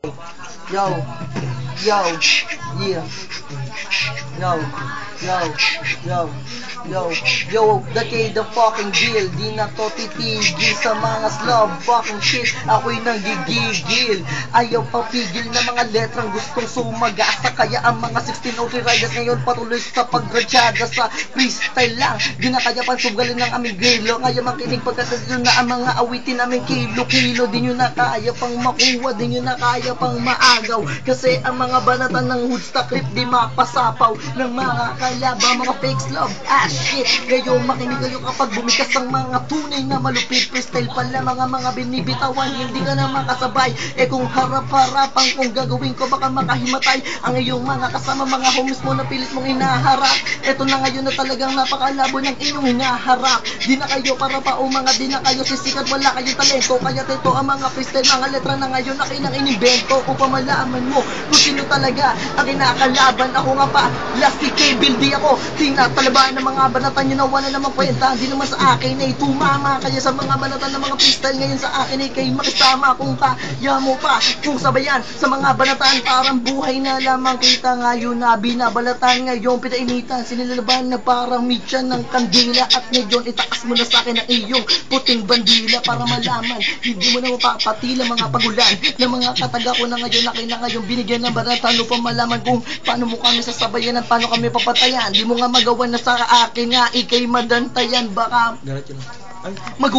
Yo, yo, yeah. Yo, yo, yo, yo, yo, the fucking deal. Di na to titigil sa mga slob fucking shit. Ako'y nanggigigil. Ayaw papigil na mga letrang gustong sumagasa. Kaya ang mga 1603 riders ngayon patuloy sa paggradyada sa freestyle lang. Di na kaya pansugalin ng aming gilo. Kaya makinig pagkatadyo na ang mga awitin namin kilo-kilo. Di nyo na kaya pang makuha, di nyo na kaya pang maagaw. Kasi ang mga banatan ng Hoodstock Rip di mapasapaw ng mga kalaba, mga fake love, shit. Ngayon makinig kayo kapag bumikas ang mga tunay na malupit freestyle pala, mga binibitawan, hindi ka na makasabay. Kung harap-harapan kung gagawin ko baka makahimatay ang iyong mga kasama, mga homies mo na pilit mong inaharap. Eto na ngayon na talagang napakalabo ng inyong inaharap. Di na kayo para pa o mga di na kayo sisikat, wala kayong talento. Kaya ito ang mga freestyle, mga letra na ngayon na kinang inimbento upang malaman mo kung sino talaga ang kinakalaban. Ako nga pa, last K-Bill, di ako tinatalaban ng mga banatan nyo na wala namang kwenta. Di naman sa akin ay tumama. Kaya sa mga banatan ng mga freestyle ngayon sa akin ay kayo makisama. Kung kaya mo pa, kung sabayan sa mga banatan, parang buhay na lamang kita ngayon na binabalatan. Ngayon pinainitan, sinilalaban na parang mitya ng kandila. At ngayon itaas mo na sa akin ang iyong puting bandila para malaman hindi mo na mapapatila mga pagulan ng mga kataga ko na ngayon. Na ngayon binigyan ng banatan upang malaman kung paano mo kami sasabayan at paano kami papatayan. Di mo nga magawa na sa akin nga ikay madantayan. Baka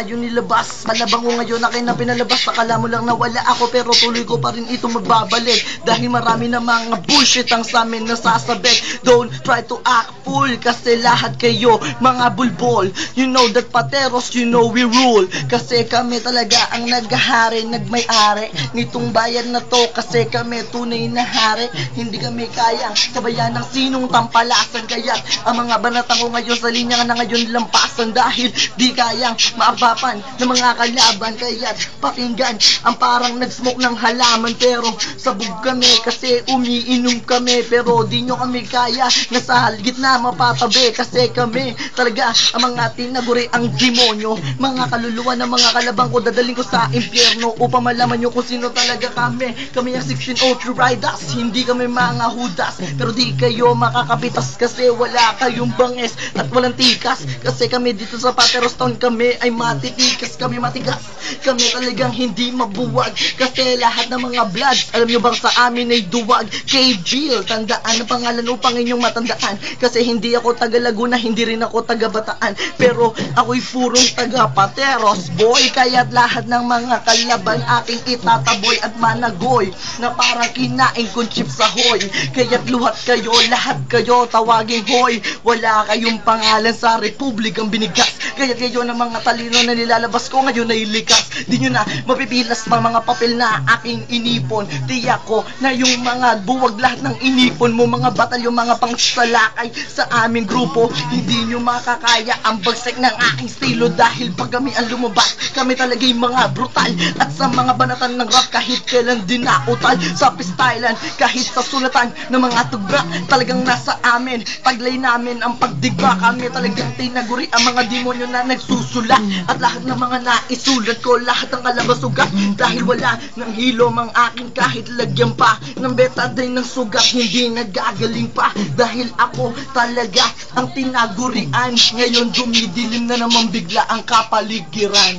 yung nilabas, malabang ko ngayon na kayo na pinalabas. Akala mo lang na wala ako pero tuloy ko pa rin ito magbabalik. Dahil marami na mga bullshit ang sa amin nasasabik. Don't try to act fool kasi lahat kayo mga bulbol. You know that pateros, you know we rule. Kasi kami talaga ang naghahari, nagmay-ari nitong bayan na to. Kasi kami tunay na hari. Hindi kami kayang sabayan ng sinong tampalasan. Kaya't ang mga banatang ko ngayon sa linya na ngayon lampasan. Dahil di kayang maapapan ng mga kalaban. Kaya't pakinggan ang parang nag-smoke ng halaman. Pero sabog kami kasi umiinom kami. Pero di nyo kami kaya nasa gitna mapatabi. Kasi kami talaga ang mga tinaguri ang demonyo. Mga kaluluwa ng mga kalabang ko dadaling ko sa impyerno upang malaman nyo kung sino talaga kami. Kami ang 1603 riders, hindi kami mga hudas. Pero di kayo makakapitas kasi wala kayong banges at walang tikas. Kasi kami dito sa Pateros Town kami ay matitikas, kami matigas. Kami talagang hindi mabuwag kasi lahat ng mga bloods alam nyo bang sa amin ay duwag. K-Jill, tandaan ang pangalan upang inyong matandaan. Kasi hindi ako taga Laguna, hindi rin ako taga Bataan, pero ako'y purong taga Pateros boy. Kaya't lahat ng mga kalaban aking itataboy at managoy na parang kinain kong chips ahoy. Kaya't luhat kayo, lahat kayo tawaging hoy. Wala kayong pangalan sa republikang binigas. Kaya't ngayon ang mga talino na nilalabas ko ngayon ay likas. Di nyo na mapipilas pa mga papel na aking inipon. Tiyak ko na yung mga buwag lahat ng inipon mo, mga batalyon, mga pangsalakay sa aming grupo. Hindi nyo makakaya ang bagsik ng aking estilo. Dahil pag kami ang lumabas, kami talaga'y mga brutal. At sa mga banatan ng rap kahit kailan din nautal. Sa pistylan, kahit sa sulatan ng mga tugma, talagang nasa amin. Taglay namin ang pagdigma. Kami talagang tinaguri ang mga demonyo na nagsusulat. At lahat ng mga naisulat ko, lahat ang kalabasugat. Dahil wala ng hilom ang akin kahit lagyan pa ng betadine ng sugat, hindi nagagaling pa. Dahil ako talaga ang tinagurian. Ngayon dumidilim na naman bigla ang kapaligiran.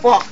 Fuck.